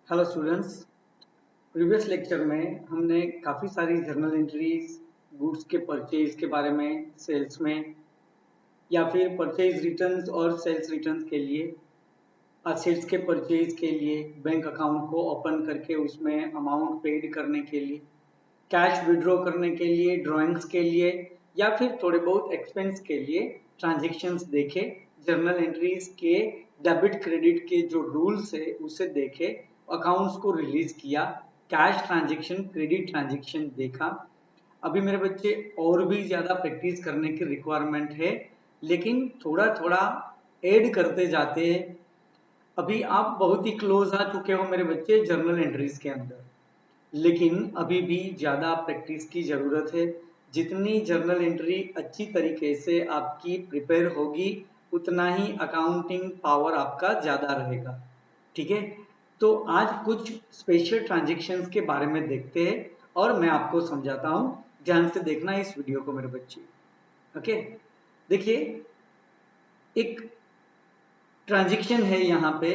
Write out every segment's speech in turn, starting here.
Hello students. Previous lecture में हमने काफ़ी सारी जर्नल एंट्रीज गुड्स के परचेज के बारे में, सेल्स में, या फिर परचेज रिटर्न्स और सेल्स रिटर्न्स के लिए, असेट्स के परचेज के लिए, बैंक अकाउंट को ओपन करके उसमें अमाउंट पेड करने के लिए, कैश विड्रॉ करने के लिए, ड्राइंग्स के लिए, या फिर थोड़े बहुत एक्सपेंस के लिए ट्रांजेक्शन्स देखे, जर्नल एंट्रीज के डेबिट क्रेडिट के जो रूल्स है उसे देखे, अकाउंट्स को रिलीज किया, कैश ट्रांजेक्शन, क्रेडिट ट्रांजेक्शन देखा। अभी मेरे बच्चे और भी ज़्यादा प्रैक्टिस करने की रिक्वायरमेंट है, लेकिन थोड़ा थोड़ा ऐड करते जाते हैं। अभी आप बहुत ही क्लोज आ चुके हो मेरे बच्चे जर्नल एंट्रीज के अंदर, लेकिन अभी भी ज़्यादा प्रैक्टिस की ज़रूरत है। जितनी जर्नल एंट्री अच्छी तरीके से आपकी प्रिपेयर होगी, उतना ही अकाउंटिंग पावर आपका ज़्यादा रहेगा। ठीक है, तो आज कुछ स्पेशल ट्रांजेक्शन्स के बारे में देखते हैं और मैं आपको समझाता हूँ। ध्यान से देखना इस वीडियो को मेरे बच्चे। ओके, देखिए, एक ट्रांजेक्शन है यहाँ पे,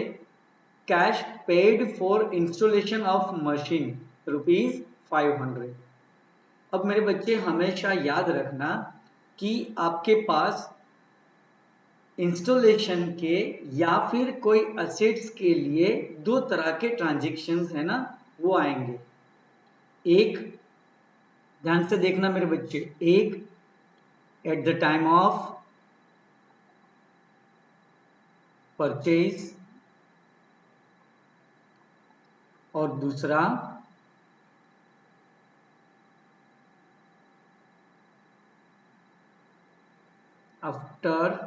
cash paid for installation of machine ₹500। अब मेरे बच्चे हमेशा याद रखना कि आपके पास इंस्टॉलेशन के या फिर कोई असेट्स के लिए दो तरह के ट्रांजेक्शन्स है ना, वो आएंगे। एक, ध्यान से देखना मेरे बच्चे, एक eight the time of purchase और दूसरा आफ्टर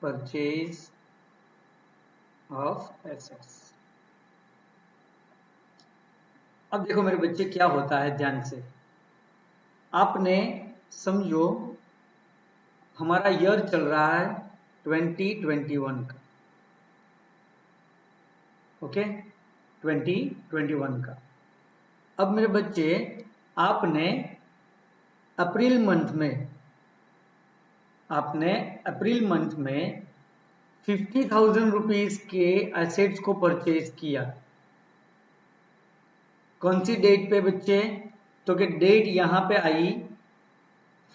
परचेज ऑफ एसेट्स। अब देखो मेरे बच्चे क्या होता है, ध्यान से आपने समझो, हमारा ईयर चल रहा है 2021 का। ओके, 2021 का। अब मेरे बच्चे आपने अप्रैल मंथ में 50,000 रुपीज के एसेट्स को परचेज किया। कौन सी डेट पे बच्चे? तो कि डेट यहां पे आई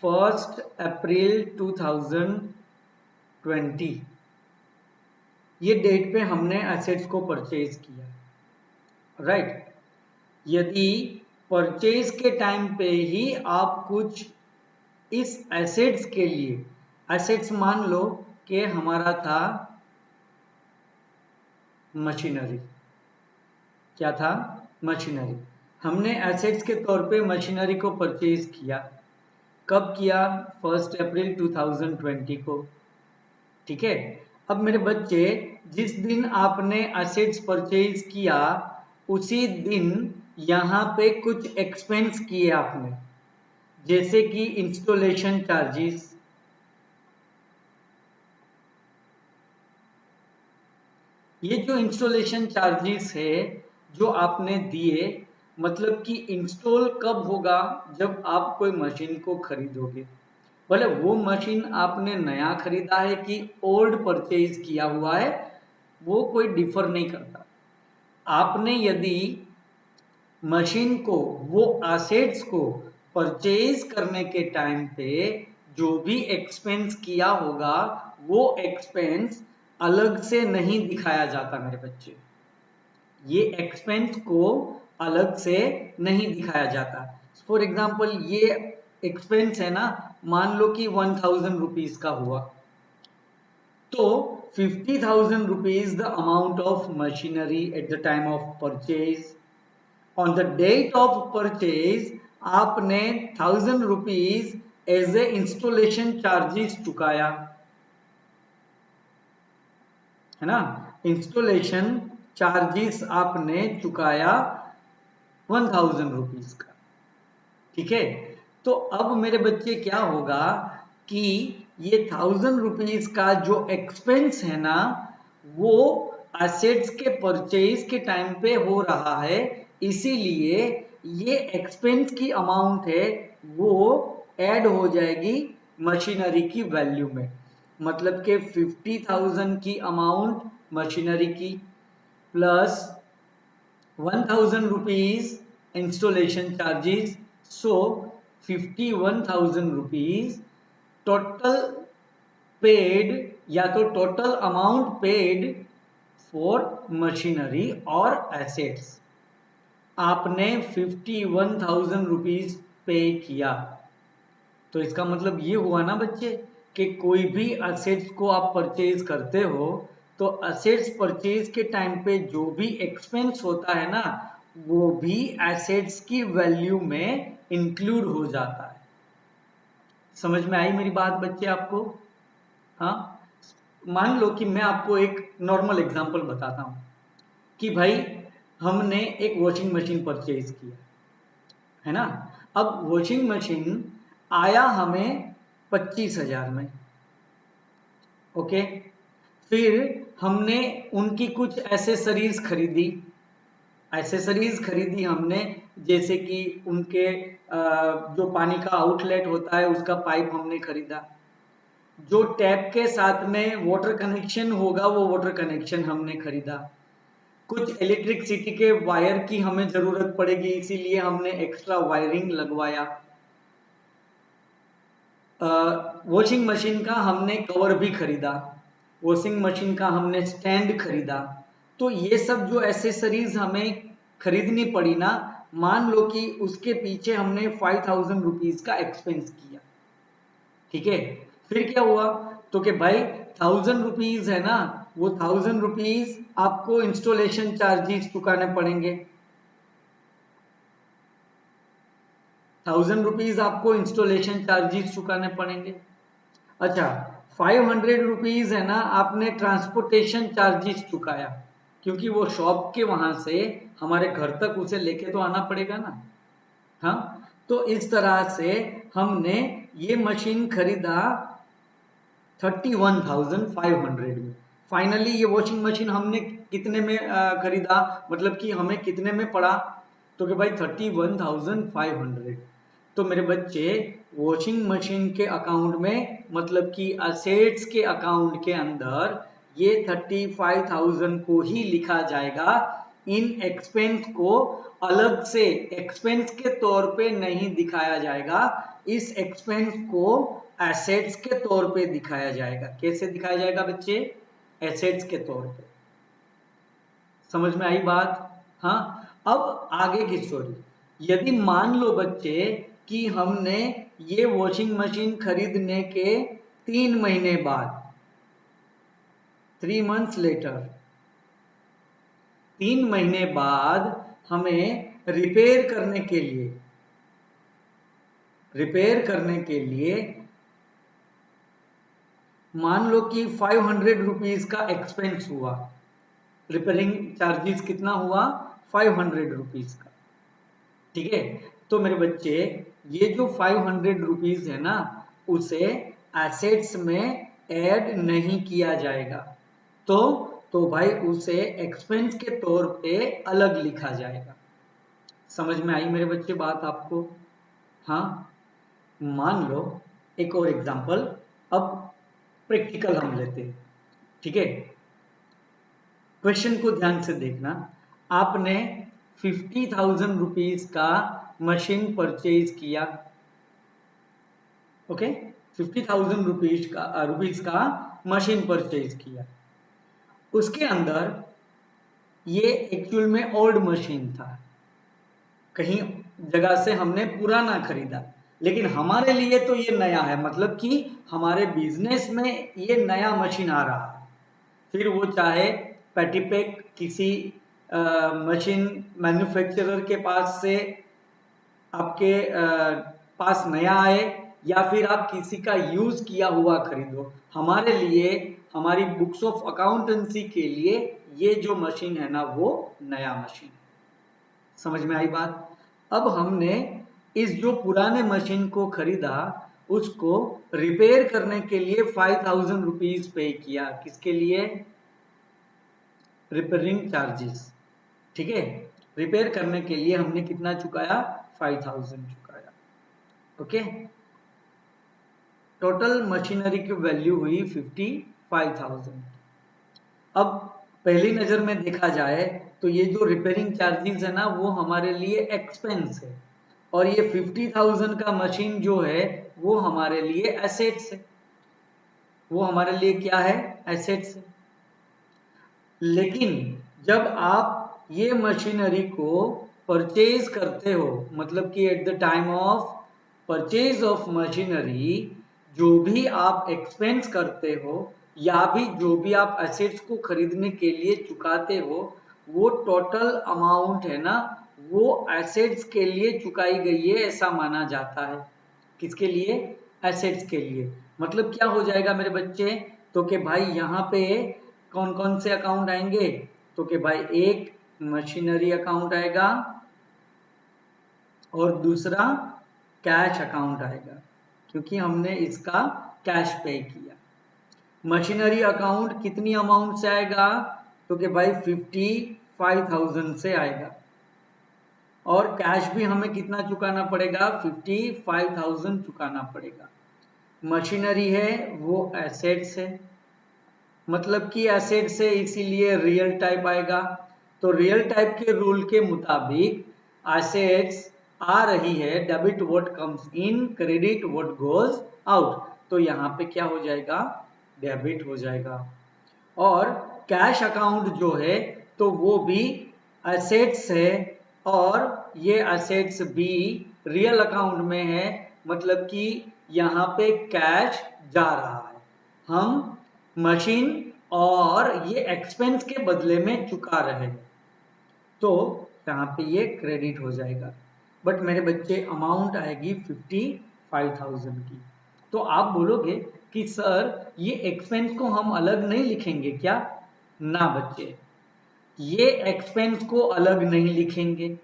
1 अप्रैल 2020। ये डेट पे हमने एसेट्स को परचेज किया, राइट। यदि परचेज के टाइम पे ही आप कुछ इस एसेट्स के लिए, एसेट्स मान लो कि हमारा था मशीनरी, क्या था? मशीनरी। हमने एसेट्स के तौर पे मशीनरी को परचेज किया। कब किया? 1 अप्रैल 2020 को। ठीक है, अब मेरे बच्चे जिस दिन आपने एसेट्स परचेज किया उसी दिन यहाँ पे कुछ एक्सपेंस किए आपने, जैसे कि इंस्टॉलेशन चार्जेस, ये जो इंस्टॉलेशन चार्जेस है जो आपने दिए, मतलब कि इंस्टॉल कब होगा? जब आप कोई मशीन को खरीदोगे, भले वो मशीन आपने नया खरीदा है कि ओल्ड परचेज किया हुआ है, वो कोई डिफर नहीं करता। आपने यदि मशीन को, वो एसेट्स को परचेज करने के टाइम पे जो भी एक्सपेंस किया होगा, वो एक्सपेंस अलग से नहीं दिखाया जाता मेरे बच्चे। ये एक्सपेंस को अलग से नहीं दिखाया जाता। फॉर एग्जाम्पल ये एक्सपेंस है ना, मान लो कि 1000 रुपीज का हुआ, तो 50,000 rupees the amount of machinery at the time of purchase. On the date of purchase आपने 1000 rupees as a installation charges चुकाया, है ना। इंस्टॉलेशन चार्जेस आपने चुकाया 1000 रुपीज का। ठीक है, तो अब मेरे बच्चे क्या होगा कि ये 1000 रुपीज का जो एक्सपेंस है ना, वो एसेट्स के परचेज के टाइम पे हो रहा है, इसीलिए ये एक्सपेंस की अमाउंट है वो ऐड हो जाएगी मशीनरी की वैल्यू में। मतलब के 50,000 की अमाउंट मशीनरी की प्लस 1,000 रुपीज इंस्टॉलेशन चार्जेस, सो 51,000 रुपीज टोटल पेड, या तो total amount paid for machinery और एसेट्स। आपने 51,000 रुपीज पे किया, तो इसका मतलब ये हुआ ना बच्चे कि कोई भी असेट्स को आप परचेज करते हो तो असेट्स परचेज के टाइम पे जो भी एक्सपेंस होता है ना, वो भी एसेट्स की वैल्यू में इंक्लूड हो जाता है। समझ में आई मेरी बात बच्चे आपको? हाँ, मान लो कि मैं आपको एक नॉर्मल एग्जांपल बताता हूं कि भाई हमने एक वॉशिंग मशीन परचेज किया है ना। अब वॉशिंग मशीन आया हमें 25,000 में, ओके। फिर हमने उनकी कुछ एसेसरीज खरीदी, हमने, जैसे कि उनके जो पानी का आउटलेट होता है उसका पाइप हमने खरीदा, जो टैप के साथ में वाटर कनेक्शन होगा वो वाटर कनेक्शन हमने खरीदा, कुछ इलेक्ट्रिसिटी के वायर की हमें जरूरत पड़ेगी इसीलिए हमने एक्स्ट्रा वायरिंग लगवाया, वॉशिंग मशीन का हमने कवर भी खरीदा, वॉशिंग मशीन का हमने स्टैंड खरीदा। तो ये सब जो एसेसरीज हमें खरीदनी पड़ी ना, मान लो कि उसके पीछे हमने 5,000 रुपीज का एक्सपेंस किया, ठीक है। फिर क्या हुआ, तो कि भाई 1,000 रुपीज है ना, वो 1,000 रुपीज आपको इंस्टॉलेशन चार्जेस चुकाने पड़ेंगे, 1,000 रुपीज आपको इंस्टॉलेशन चार्जेस चुकाने पड़ेंगे। अच्छा, 500 रुपीज है ना, आपने ट्रांसपोर्टेशन चार्जेस चुकाया, क्योंकि वो शॉप के वहां से हमारे घर तक उसे लेके तो आना पड़ेगा ना। हाँ, तो इस तरह से हमने ये मशीन खरीदा 31,500 में। फाइनली ये वॉशिंग मशीन हमने कितने में खरीदा, मतलब कि हमें कितने में पड़ा, तो कि भाई 31,500। तो मेरे बच्चे वॉशिंग मशीन के अकाउंट में, मतलब कि असेट्स के अकाउंट के अंदर ये 35,000 को ही लिखा जाएगा, इन एक्सपेंस को अलग से एक्सपेंस के तौर पे नहीं दिखाया जाएगा, इस एक्सपेंस को एसेट्स के तौर पे दिखाया जाएगा। कैसे दिखाया जाएगा बच्चे? एसेट्स के तौर पे। समझ में आई बात? हाँ, अब आगे की स्टोरी। यदि मान लो बच्चे कि हमने ये वॉशिंग मशीन खरीदने के 3 महीने बाद, 3 months लेटर, 3 महीने बाद हमें रिपेयर करने के लिए मान लो कि 500 रुपीज का एक्सपेंस हुआ, रिपेयरिंग चार्जेस कितना हुआ? 500 रुपीज का, ठीक है। तो मेरे बच्चे ये जो 500 रुपीज है ना, उसे एसेट्स में ऐड नहीं किया जाएगा, तो भाई उसे एक्सपेंस के तौर पे अलग लिखा जाएगा। समझ में आई मेरे बच्चे बात आपको? हाँ, मान लो एक और एग्जांपल, अब प्रैक्टिकल हम लेते हैं, ठीक है। क्वेश्चन को ध्यान से देखना। आपने 50,000 रुपीज का मशीन परचेज किया, ओके। 50,000 रुपीज का मशीन परचेज किया, उसके अंदर ये एक्चुअल में ओल्ड मशीन था, कहीं जगह से हमने पुराना खरीदा, लेकिन हमारे लिए तो ये नया है, मतलब कि हमारे बिजनेस में ये नया मशीन आ रहा है। फिर वो चाहे पैटीपैक किसी मशीन मैन्युफैक्चरर के पास से आपके पास नया आए, या फिर आप किसी का यूज किया हुआ खरीदो, हमारे लिए, हमारी बुक्स ऑफ अकाउंटेंसी के लिए ये जो मशीन है ना, वो नया मशीन है। समझ में आई बात? अब हमने इस जो पुराने मशीन को खरीदा, उसको रिपेयर करने के लिए 5,000 रुपीज पे किया, किसके लिए? रिपेयरिंग चार्जेस, ठीक है। रिपेयर करने के लिए हमने कितना चुकाया? 5,000 चुकाया, ओके। टोटल मशीनरी की वैल्यू हुई 55,000। अब पहली नजर में देखा जाए तो ये जो रिपेयरिंग चार्जेस है ना वो हमारे लिए एक्सपेंस है, और ये 50,000 का मशीन जो है वो हमारे लिए एसेट्स है। वो हमारे लिए क्या है? एसेट्स है। लेकिन जब आप ये मशीनरी को परचेज करते हो, मतलब कि eight the time of purchase of machinery जो भी आप एक्सपेंस करते हो या भी जो भी आप एसेट्स को खरीदने के लिए चुकाते हो, वो टोटल अमाउंट है ना वो एसेट्स के लिए चुकाई गई है ऐसा माना जाता है। किसके लिए? एसेट्स के लिए। मतलब क्या हो जाएगा मेरे बच्चे? तो कि भाई यहाँ पे कौन कौन से अकाउंट आएंगे? तो कि भाई एक मशीनरी अकाउंट आएगा और दूसरा कैश अकाउंट आएगा, क्योंकि हमने इसका कैश पे किया। मशीनरी अकाउंट कितनी अमाउंट से आएगा? तो कि भाई 55,000 से आएगा, और कैश भी हमें कितना चुकाना पड़ेगा? 55,000 चुकाना पड़ेगा। मशीनरी है वो एसेट्स है, मतलब कि एसेट्स है इसीलिए रियल टाइप आएगा। तो रियल टाइप के रूल के मुताबिक एसेट्स आ रही है, debit what comes in, credit what goes out. तो यहाँ पे क्या हो जाएगा? डेबिट हो जाएगा। और कैश अकाउंट जो है तो वो भी एसेट्स है, और ये एसेट्स भी रियल अकाउंट में है, मतलब कि यहाँ पे कैश जा रहा है, हम मशीन और ये एक्सपेंस के बदले में चुका रहे हैं, तो यहाँ पे ये क्रेडिट हो जाएगा। बट मेरे बच्चे अमाउंट आएगी 55,000 की। तो आप बोलोगे कि सर ये एक्सपेंस को हम अलग नहीं लिखेंगे क्या? ना बच्चे, ये एक्सपेंस को अलग नहीं लिखेंगे।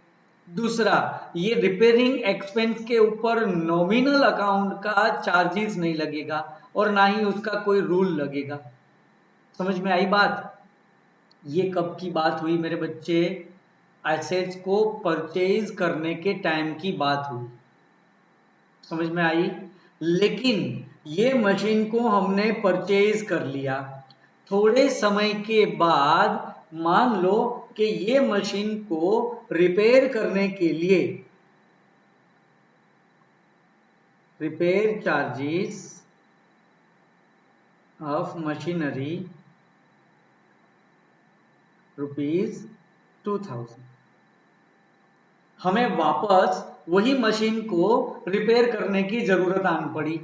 दूसरा, ये रिपेयरिंग एक्सपेंस के ऊपर नॉमिनल अकाउंट का चार्जेस नहीं लगेगा और ना ही उसका कोई रूल लगेगा। समझ में आई बात? ये कब की बात हुई मेरे बच्चे? एसेट्स को परचेज करने के टाइम की बात हुई। समझ में आई? लेकिन ये मशीन को हमने परचेज कर लिया, थोड़े समय के बाद मान लो कि ये मशीन को रिपेयर करने के लिए रिपेयर चार्जेस ऑफ मशीनरी ₹2,000, हमें वापस वही मशीन को रिपेयर करने की जरूरत आन पड़ी।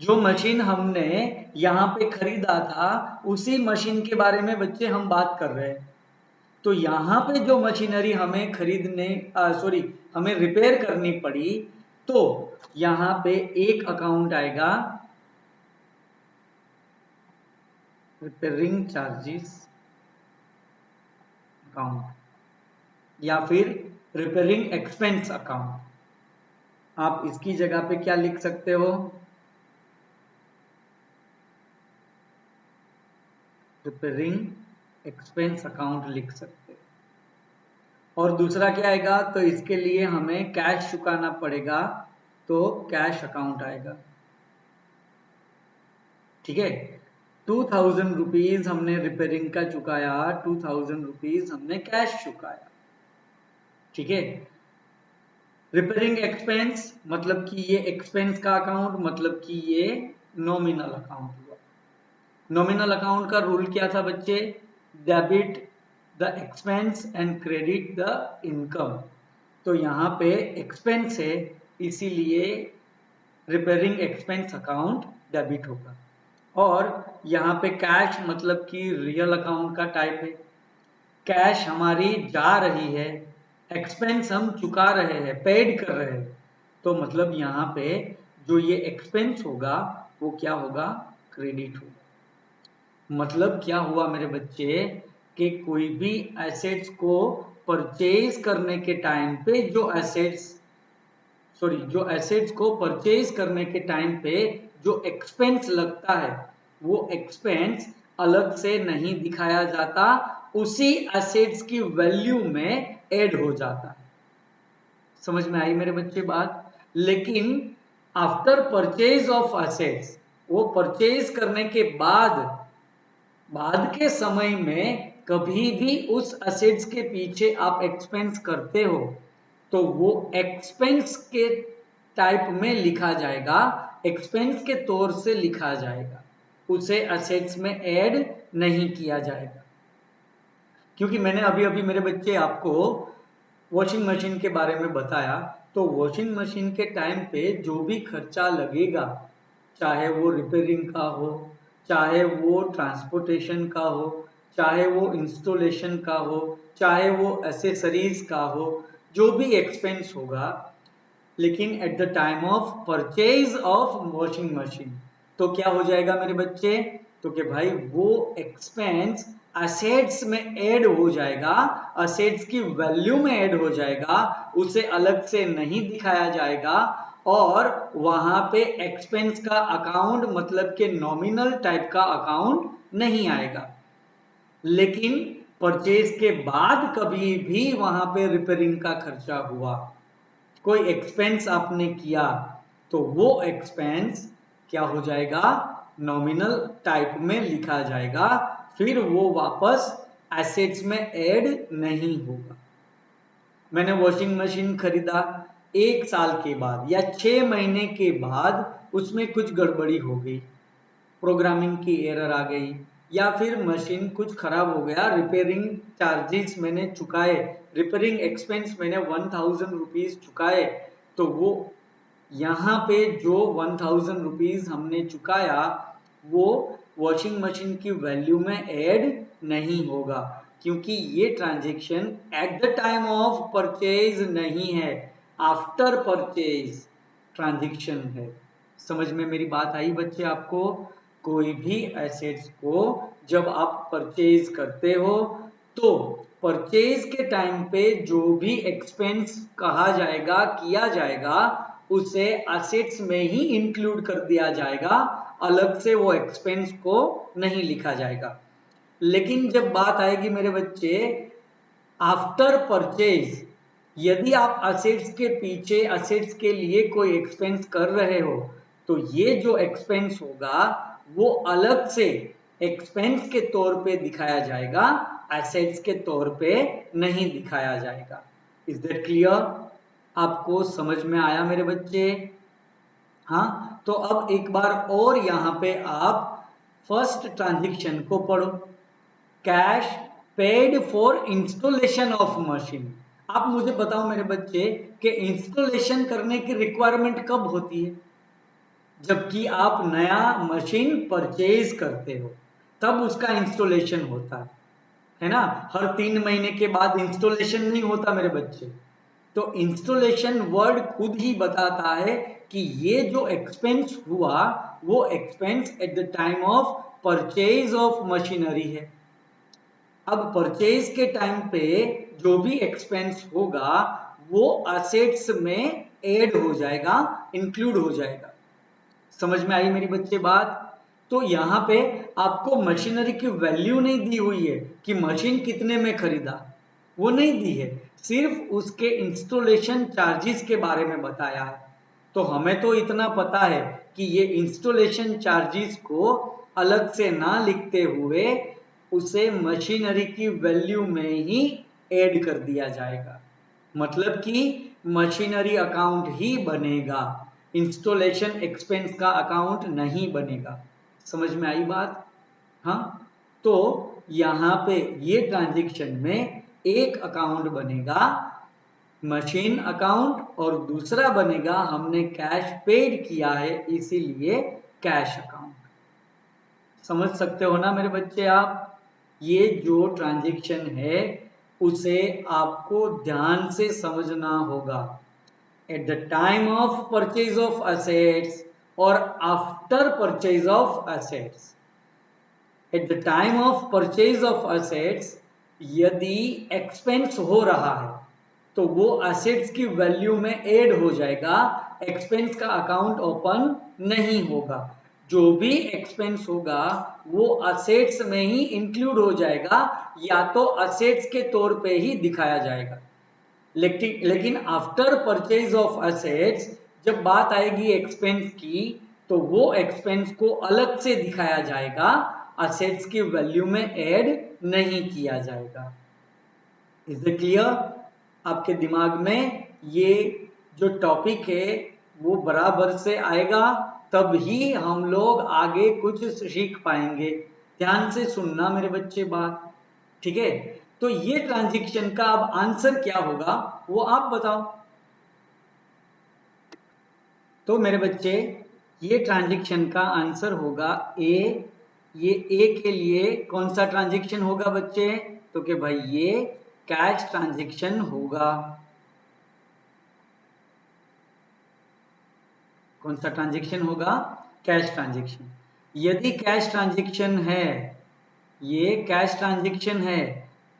जो मशीन हमने यहाँ पे खरीदा था उसी मशीन के बारे में बच्चे हम बात कर रहे हैं। तो यहाँ पे जो मशीनरी हमें हमें रिपेयर करनी पड़ी, तो यहाँ पे एक अकाउंट आएगा रिपेयरिंग चार्जेस अकाउंट या फिर रिपेयरिंग एक्सपेंस अकाउंट। आप इसकी जगह पे क्या लिख सकते हो? रिपेयरिंग एक्सपेंस अकाउंट लिख सकते हो। और दूसरा क्या आएगा? तो इसके लिए हमें कैश चुकाना पड़ेगा, तो कैश अकाउंट आएगा। ठीक है, 2,000 रुपीज हमने रिपेयरिंग का चुकाया, 2,000 रुपीज हमने कैश चुकाया। ठीक है, रिपेयरिंग एक्सपेंस मतलब कि ये एक्सपेंस का अकाउंट, मतलब कि ये नॉमिनल अकाउंट हुआ। नॉमिनल अकाउंट का रूल क्या था बच्चे? Debit the expense and credit the income. तो यहाँ पे एक्सपेंस है इसीलिए रिपेयरिंग एक्सपेंस अकाउंट डेबिट होगा। और यहाँ पे कैश मतलब कि रियल अकाउंट का टाइप है। कैश हमारी जा रही है, एक्सपेंस हम चुका रहे हैं, पेड कर रहे हैं, तो मतलब यहाँ पे जो ये एक्सपेंस होगा वो क्या होगा? क्रेडिट होगा। मतलब क्या हुआ मेरे बच्चे कि कोई भी एसेट्स को परचेज करने के टाइम पे जो एसेट्स को परचेज करने के टाइम पे जो एक्सपेंस लगता है वो एक्सपेंस अलग से नहीं दिखाया जाता, उसी एसेट्स की वैल्यू में ऐड हो जाता है। समझ में आई मेरे बच्चे बात? लेकिन आफ्टर परचेज ऑफ असेट्स, वो परचेज करने के बाद के समय में कभी भी उस असेट्स के पीछे आप एक्सपेंस करते हो तो वो एक्सपेंस के टाइप में लिखा जाएगा, एक्सपेंस के तौर से लिखा जाएगा, उसे असेट्स में ऐड नहीं किया जाएगा। क्योंकि मैंने अभी अभी मेरे बच्चे आपको वॉशिंग मशीन के बारे में बताया, तो वॉशिंग मशीन के टाइम पे जो भी खर्चा लगेगा, चाहे वो रिपेयरिंग का हो, चाहे वो ट्रांसपोर्टेशन का हो, चाहे वो इंस्टॉलेशन का हो, चाहे वो एसेसरीज का हो, जो भी एक्सपेंस होगा, लेकिन eight the time of purchase of washing machine तो क्या हो जाएगा मेरे बच्चे, तो कि भाई वो एक्सपेंस असेट्स में ऐड हो जाएगा, असेट्स की वैल्यू में ऐड हो जाएगा, उसे अलग से नहीं दिखाया जाएगा और वहां पे एक्सपेंस का अकाउंट मतलब के नॉमिनल टाइप का अकाउंट नहीं आएगा। लेकिन परचेज के बाद कभी भी वहां पे रिपेयरिंग का खर्चा हुआ, कोई एक्सपेंस आपने किया, तो वो एक्सपेंस क्या हो जाएगा, नॉमिनल टाइप में लिखा जाएगा, फिर वो वापस एसेट्स में ऐड नहीं होगा। मैंने वॉशिंग मशीन खरीदा, 1 साल के बाद या 6 महीने के बाद उसमें कुछ गड़बड़ी हो गई, प्रोग्रामिंग की एरर आ गई, या फिर मशीन कुछ खराब हो गया, रिपेयरिंग चार्जेस मैंने चुकाए, रिपेयरिंग एक्सपेंस मैंने 1000 रुपीज चुकाए, तो वो यहाँ पे जो 1000 रुपीज हमने चुकाया वो वॉशिंग मशीन की वैल्यू में ऐड नहीं होगा, क्योंकि ये transaction at the time of purchase नहीं है, आफ्टर परचेज ट्रांजेक्शन है। समझ में मेरी बात आई बच्चे आपको? कोई भी एसेट्स को जब आप परचेज करते हो तो परचेज के टाइम पे जो भी एक्सपेंस कहा जाएगा, किया जाएगा, उसे एसेट्स में ही इंक्लूड कर दिया जाएगा, अलग से वो एक्सपेंस को नहीं लिखा जाएगा। लेकिन जब बात आएगी मेरे बच्चे आफ्टर परचेज, यदि आप असेट्स के पीछे, असेट्स के लिए कोई एक्सपेंस कर रहे हो, तो ये जो एक्सपेंस होगा वो अलग से एक्सपेंस के तौर पे दिखाया जाएगा, एसेट्स के तौर पे नहीं दिखाया जाएगा। Is that clear? आपको समझ में आया मेरे बच्चे? हाँ, तो अब एक बार और यहां पे आप फर्स्ट ट्रांजेक्शन को पढ़ो, cash paid for installation of machine. आप मुझे बताओ मेरे बच्चे कि इंस्टॉलेशन करने की रिक्वायरमेंट कब होती है? जबकि आप नया मशीन परचेज करते हो तब उसका इंस्टॉलेशन होता है ना? हर 3 महीने के बाद इंस्टॉलेशन नहीं होता मेरे बच्चे। तो इंस्टॉलेशन वर्ड खुद ही बताता है कि ये जो एक्सपेंस हुआ वो expense eight the time of purchase of machinery है। अब परचेज के टाइम पे जो भी एक्सपेंस होगा वो असेट्स में ऐड हो जाएगा, इंक्लूड हो जाएगा। समझ में आई मेरी बच्चे बात? तो यहां पे आपको मशीनरी की वैल्यू नहीं दी हुई है कि मशीन कितने में खरीदा, वो नहीं दी है, सिर्फ उसके इंस्टॉलेशन चार्जेस के बारे में बताया है। तो हमें तो इतना पता है कि ये इंस्टॉलेशन चार्जेस को अलग से ना लिखते हुए उसे मशीनरी की वैल्यू में ही ऐड कर दिया जाएगा, मतलब कि मशीनरी अकाउंट ही बनेगा, इंस्टॉलेशन एक्सपेंस का अकाउंट नहीं बनेगा। समझ में आई बात? हाँ, तो यहां पे ये ट्रांजैक्शन में एक अकाउंट बनेगा मशीन अकाउंट और दूसरा बनेगा हमने कैश पेड किया है इसीलिए कैश अकाउंट। समझ सकते हो ना मेरे बच्चे आप? ये जो ट्रांजैक्शन है उसे आपको ध्यान से समझना होगा। At the time of purchase of assets और after purchase of assets. At the time of purchase of assets यदि एक्सपेंस हो रहा है तो वो असेट्स की वैल्यू में ऐड हो जाएगा, एक्सपेंस का अकाउंट ओपन नहीं होगा। जो भी एक्सपेंस होगा वो असेट्स में ही इंक्लूड हो जाएगा या तो असेट्स के तौर पे ही दिखाया जाएगा। लेकिन आफ्टर परचेज ऑफ असेट्स जब बात आएगी एक्सपेंस की तो वो एक्सपेंस को अलग से दिखाया जाएगा, असेट्स की वैल्यू में ऐड नहीं किया जाएगा। Is it clear? आपके दिमाग में ये जो टॉपिक है वो बराबर से आएगा, तब ही हम लोग आगे कुछ सीख पाएंगे। ध्यान से सुनना मेरे बच्चे बात, ठीक है? तो ये ट्रांजैक्शन का अब आंसर क्या होगा वो आप बताओ। तो मेरे बच्चे ये ट्रांजैक्शन का आंसर होगा ए। ये ए के लिए कौन सा ट्रांजैक्शन होगा बच्चे? तो कि भाई ये कैश ट्रांजैक्शन होगा। कौन सा ट्रांजैक्शन होगा? Cash transaction. यदि कैश ट्रांजैक्शन है, ये कैश ट्रांजैक्शन है,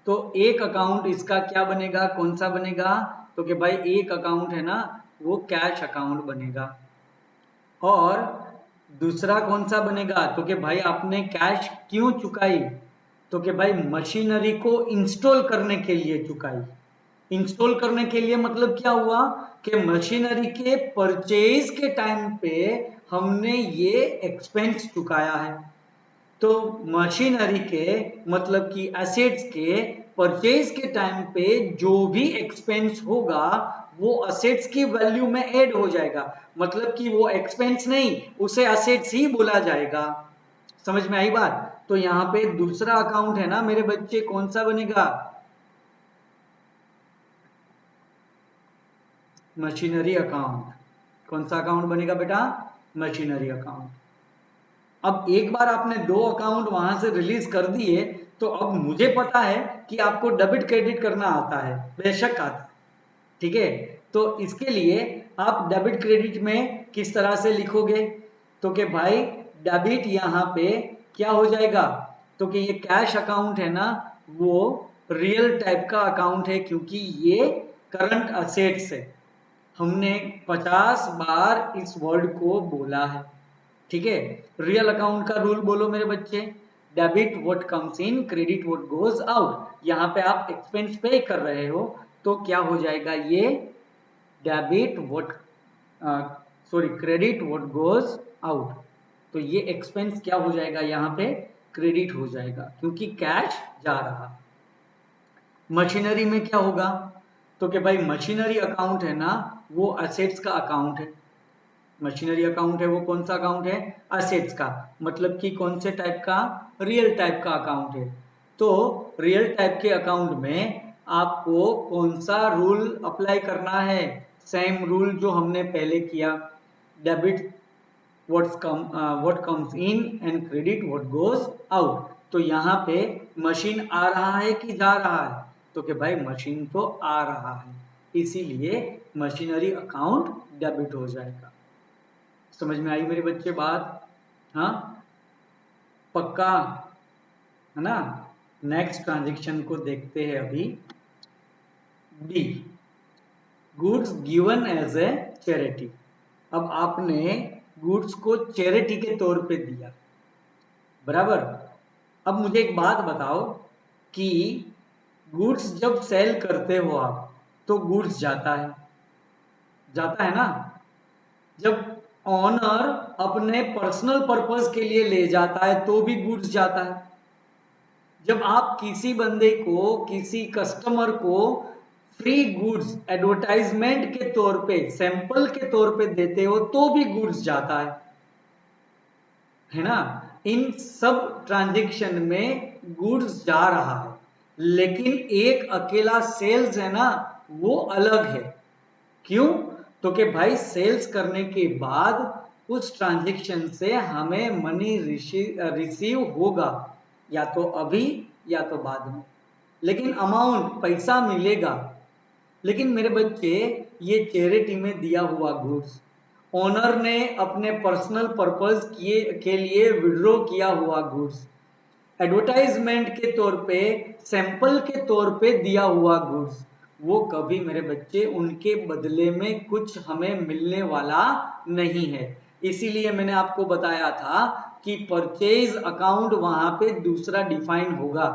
तो एक अकाउंट इसका क्या बनेगा? कौन सा बनेगा? तो कि भाई एक अकाउंट है ना, वो कैश अकाउंट बनेगा। और दूसरा कौन सा बनेगा? तो कि भाई आपने कैश क्यों चुकाई? तो कि भाई मशीनरी को इंस्टॉल करने के लिए चुकाई। इंस्टॉल करने के लिए मतलब क्या हुआ कि मशीनरी के परचेज के टाइम पे हमने ये एक्सपेंस चुकाया है। तो मशीनरी के मतलब कि एसेट्स के परचेज के टाइम पे जो भी एक्सपेंस होगा वो असेट्स की वैल्यू में ऐड हो जाएगा, मतलब कि वो एक्सपेंस नहीं, उसे असेट्स ही बोला जाएगा। समझ में आई बात? तो यहां पे दूसरा अकाउंट है ना मेरे बच्चे, कौन सा बनेगा? Machinery account. कौन सा अकाउंट बनेगा बेटा? Machinery account. अब एक बार आपने दो अकाउंट वहां से रिलीज कर दिए, तो अब मुझे पता है कि आपको डेबिट क्रेडिट करना आता है, बेशक आता है, ठीक है? तो इसके लिए आप डेबिट क्रेडिट में किस तरह से लिखोगे? तो कि भाई डेबिट यहां पे क्या हो जाएगा? तो कि ये कैश अकाउंट है ना, वो रियल टाइप का अकाउंट है, क्योंकि ये करंट असेट्स है। हमने 50 बार इस वर्ड को बोला है, ठीक है? रियल अकाउंट का रूल बोलो मेरे बच्चे। Debit what comes in, credit what goes out. यहां पे आप एक्सपेंस पे कर रहे हो, तो क्या हो जाएगा? ये debit what, sorry, credit what goes out. तो ये एक्सपेंस क्या हो जाएगा? यहां पे क्रेडिट हो जाएगा, क्योंकि कैश जा रहा। मशीनरी में क्या होगा? तो कि भाई मशीनरी अकाउंट है ना, वो एसेट्स का अकाउंट है। मशीनरी अकाउंट है वो कौन सा अकाउंट है? असेट्स का। मतलब कि कौन से टाइप का? रियल टाइप का अकाउंट है। तो रियल टाइप के अकाउंट में आपको कौन सा रूल अप्लाई करना है? सेम रूल जो हमने पहले किया, debit what comes in and credit what goes out. तो यहाँ पे मशीन आ रहा है कि जा रहा है? तो कि भाई मशीन तो आ रहा है, इसीलिए मशीनरी अकाउंट डेबिट हो जाएगा। समझ में आई मेरे बच्चे बात? हाँ, पक्का है ना? नेक्स्ट ट्रांजेक्शन को देखते हैं अभी। D, goods given as a charity. अब आपने गुड्स को चैरिटी के तौर पे दिया, बराबर? अब मुझे एक बात बताओ कि गुड्स जब सेल करते हो आप, तो गुड्स जाता है ना? जब ऑनर अपने पर्सनल पर्पस के लिए ले जाता है तो भी गुड्स जाता है। जब आप किसी बंदे को, किसी कस्टमर को फ्री गुड्स एडवर्टाइजमेंट के तौर पे, सैंपल के तौर पे देते हो तो भी गुड्स जाता है ना? इन सब ट्रांजैक्शन में गुड्स जा रहा है, लेकिन एक अकेला सेल्स है ना, वो अलग है। क्यों? तो कि भाई सेल्स करने के बाद उस ट्रांजैक्शन से हमें मनी रिसीव होगा, या तो अभी या तो बाद में, लेकिन अमाउंट, पैसा मिलेगा। लेकिन मेरे बच्चे, ये चैरिटी में दिया हुआ गुड्स ओनर ने अपने पर्सनल पर्पस के लिए विड्रॉ किया हुआ गुड्स, एडवर्टाइजमेंट के तौर पे, सैंपल के तौर पे दिया हुआ गुड्स, वो कभी मेरे बच्चे उनके बदले में कुछ हमें मिलने वाला नहीं है। इसीलिए मैंने आपको बताया था कि परचेज अकाउंट वहां पे दूसरा डिफाइन होगा।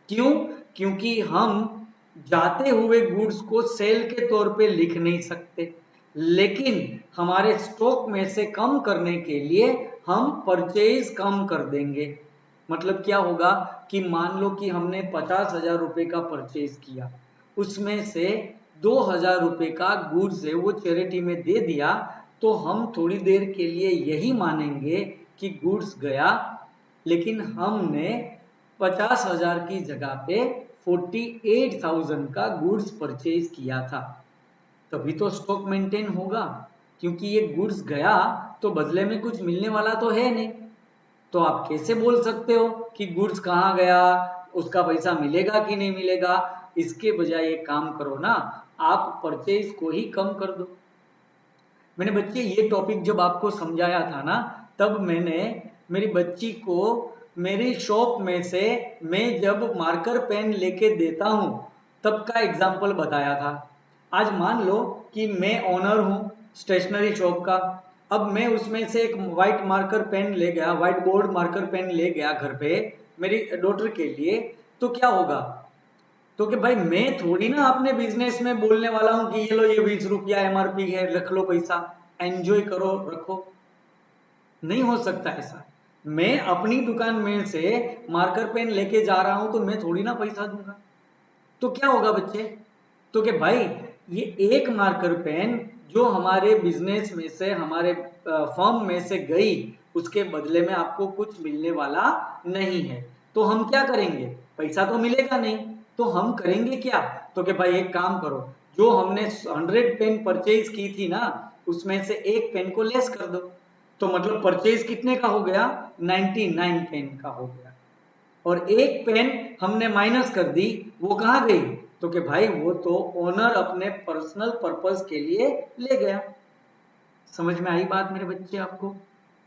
क्यों? क्योंकि हम जाते हुए गुड्स को सेल के तौर पे लिख नहीं सकते, लेकिन हमारे स्टॉक में से कम करने के लिए हम परचेज कम कर देंगे। मतलब क्या होगा कि मान लो कि हमने 50,000 रुपए का परचेज किया, उसमें से 2,000 रुपए का गुड्स है वो चैरिटी में दे दिया, तो हम थोड़ी देर के लिए यही मानेंगे कि गुड्स गया, लेकिन हमने 50,000 की जगह पे 48,000 का गुड्स परचेज किया था। तभी तो स्टॉक मेंटेन होगा, क्योंकि ये गुड्स गया तो बदले में कुछ मिलने वाला तो है नहीं। तो आप कैसे बोल सकते हो कि गुड्स कहाँ गया, उसका पैसा मिलेगा कि नहीं मिलेगा? इसके बजाय एक काम करो ना, आप परचेज को ही कम कर दो। मैंने बच्चे ये टॉपिक जब आपको समझाया था ना, तब मैंने मेरी बच्ची को मेरी शॉप में से मैं जब मार्कर पेन लेके देता हूँ तब का एग्जाम्पल बताया था। आज मान लो कि मैं ओनर हूँ स्टेशनरी शॉप का, अब मैं उसमें से एक व्हाइट मार्कर पेन ले गया, व्हाइट बोर्ड मार्कर पेन ले गया घर पे मेरी डॉटर के लिए, तो क्या होगा? तो कि भाई मैं थोड़ी ना अपने बिजनेस में बोलने वाला हूं कि ये लो ये 20 रुपया एमआरपी है, रख लो पैसा, एंजॉय करो, रखो। नहीं हो सकता ऐसा। मैं अपनी दुकान में से मार्कर पेन लेके जा रहा हूं तो मैं थोड़ी ना पैसा दूंगा। तो क्या होगा बच्चे? तो कि भाई ये एक मार्कर पेन जो हमारे बिजनेस में से, हमारे फर्म में से गई, उसके बदले में आपको कुछ मिलने वाला नहीं है। तो हम क्या करेंगे? पैसा तो मिलेगा नहीं, तो हम करेंगे क्या? तो कि भाई एक काम करो, जो हमने 100 पेन परचेज की थी ना, उसमें से एक पेन को लेस कर दो। तो मतलब परचेज कितने का हो गया? 99 पेन का हो गया। और एक पेन हमने माइनस कर दी, वो कहाँ गई? तो कि भाई वो तो ओनर अपने पर्सनल पर्पस के लिए ले गया। समझ में आई बात मेरे बच्चे आपको?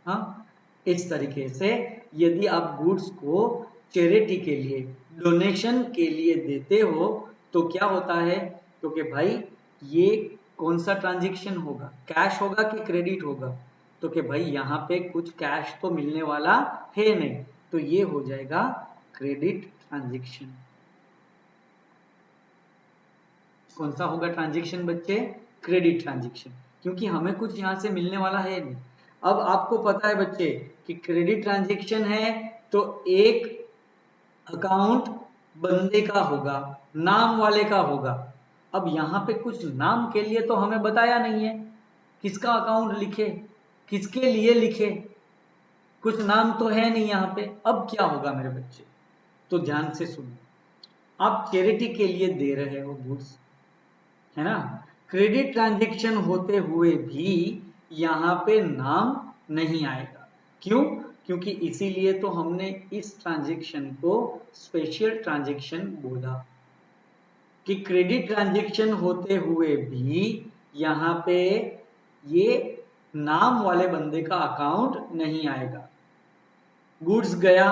हाँ, इस तरीके से यदि आप गुड्स को चैरिटी के लिए, डोनेशन के लिए देते हो तो क्या होता है? तो कि भाई ये कौन सा ट्रांजैक्शन होगा, कैश होगा कि क्रेडिट होगा? तो कि भाई यहाँ पे कुछ कैश तो मिलने वाला है नहीं, तो ये हो जाएगा क्रेडिट ट्रांजैक्शन। कौन सा होगा ट्रांजैक्शन बच्चे? क्रेडिट ट्रांजैक्शन, क्योंकि हमें कुछ यहां से मिलने वाला है नहीं। अब आपको पता है बच्चे कि क्रेडिट ट्रांजैक्शन है तो एक अकाउंट बंदे का होगा, नाम वाले का होगा। अब यहाँ पे कुछ नाम के लिए तो हमें बताया नहीं है किसका अकाउंट लिखे, किसके लिए लिखे, कुछ नाम तो है नहीं यहाँ पे। अब क्या होगा मेरे बच्चे? तो ध्यान से सुनो, आप चैरिटी के लिए दे रहे हो गुड्स, है ना? क्रेडिट ट्रांजैक्शन होते हुए भी यहाँ पे नाम नहीं आएगा। क्यों? क्योंकि इसीलिए तो हमने इस ट्रांजैक्शन को स्पेशल ट्रांजैक्शन बोला कि क्रेडिट ट्रांजैक्शन होते हुए भी यहाँ पे ये नाम वाले बंदे का अकाउंट नहीं आएगा। गुड्स गया,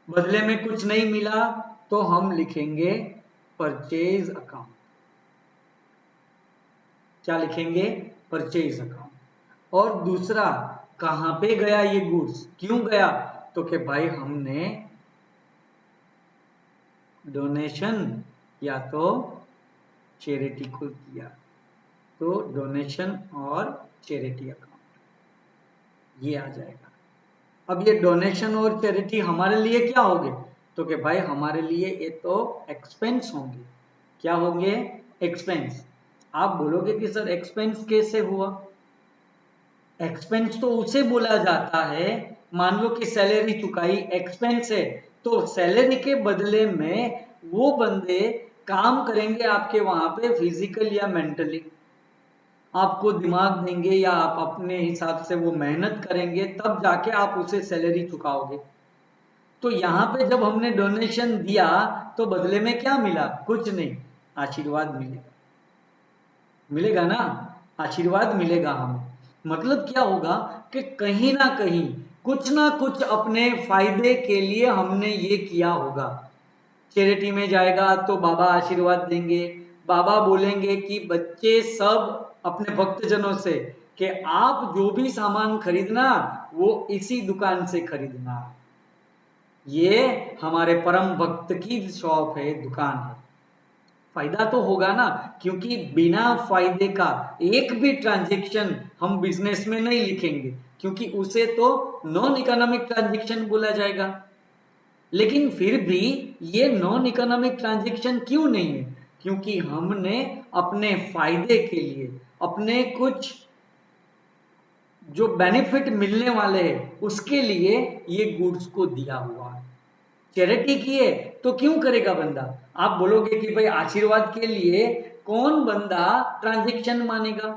बदले में कुछ नहीं मिला, तो हम लिखेंगे परचेज अकाउंट। क्या लिखेंगे? Purchase account. और दूसरा, कहां पे गया ये गुड्स, क्यों गया? तो कि भाई हमने डोनेशन या तो चैरिटी को किया, तो डोनेशन और चैरिटी अकाउंट ये आ जाएगा। अब ये डोनेशन और चैरिटी हमारे लिए क्या होंगे? तो कि भाई हमारे लिए ये तो एक्सपेंस होंगे। क्या होंगे? एक्सपेंस। आप बोलोगे कि सर एक्सपेंस कैसे हुआ? एक्सपेंस तो उसे बोला जाता है, मान लो कि सैलरी चुकाई एक्सपेंस है, तो सैलरी के बदले में वो बंदे काम करेंगे आपके वहां पे फिजिकल या मेंटली, आपको दिमाग देंगे या आप अपने हिसाब से वो मेहनत करेंगे, तब जाके आप उसे सैलरी चुकाओगे। तो यहाँ पे जब हमने डोनेशन दिया तो बदले में क्या मिला? कुछ नहीं, आशीर्वाद मिलेगा। मिलेगा ना? आशीर्वाद मिलेगा हमें। मतलब क्या होगा कि कहीं ना कुछ अपने फायदे के लिए हमने ये किया होगा। चैरिटी में जाएगा तो बाबा आशीर्वाद देंगे, बाबा बोलेंगे कि बच्चे सब अपने भक्तजनों से कि आप जो भी सामान खरीदना वो इसी दुकान से खरीदना, ये हमारे परम भक्त की शॉप है, दुकान है। फायदा तो होगा ना, क्योंकि बिना फायदे का एक भी ट्रांजैक्शन हम बिजनेस में नहीं लिखेंगे, क्योंकि उसे तो नॉन इकोनॉमिक ट्रांजैक्शन बोला जाएगा। लेकिन फिर भी ये नॉन इकोनॉमिक ट्रांजैक्शन क्यों नहीं है? क्योंकि हमने अपने फायदे के लिए, अपने कुछ जो बेनिफिट मिलने वाले हैं उसके लिए ये गुड्स को दिया हुआ है। चैरिटी की है तो क्यों करेगा बंदा? आप बोलोगे कि भाई आशीर्वाद के लिए कौन बंदा ट्रांजैक्शन मानेगा?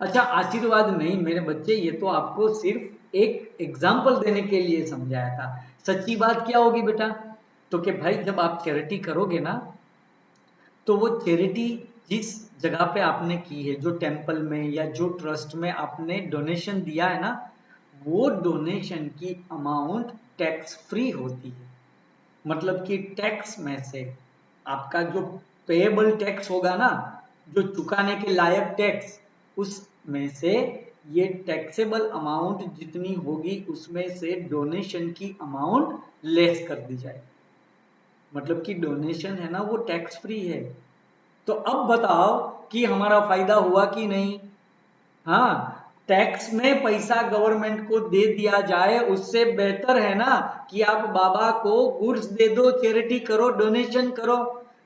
अच्छा, आशीर्वाद नहीं मेरे बच्चे, ये तो आपको सिर्फ एक एग्जाम्पल देने के लिए समझाया था। सच्ची बात क्या होगी बेटा? तो कि भाई जब आप चैरिटी करोगे ना, तो वो चैरिटी जिस जगह पे आपने की है, जो टेम्पल में या जो ट्रस्ट में आपने डोनेशन दिया है ना, वो डोनेशन की अमाउंट टैक्स फ्री होती है। मतलब कि टैक्स में से आपका जो पेएबल टैक्स होगा ना, जो चुकाने के लायक टैक्स, उसमें से ये टैक्सेबल अमाउंट जितनी होगी उसमें से डोनेशन की अमाउंट लेस कर दी जाएगी। मतलब कि डोनेशन है ना वो टैक्स फ्री है। तो अब बताओ कि हमारा फायदा हुआ कि नहीं? हाँ, टैक्स में पैसा गवर्नमेंट को दे दिया जाए उससे बेहतर है ना कि आप बाबा को गुड्स दे दो, चैरिटी करो, डोनेशन करो।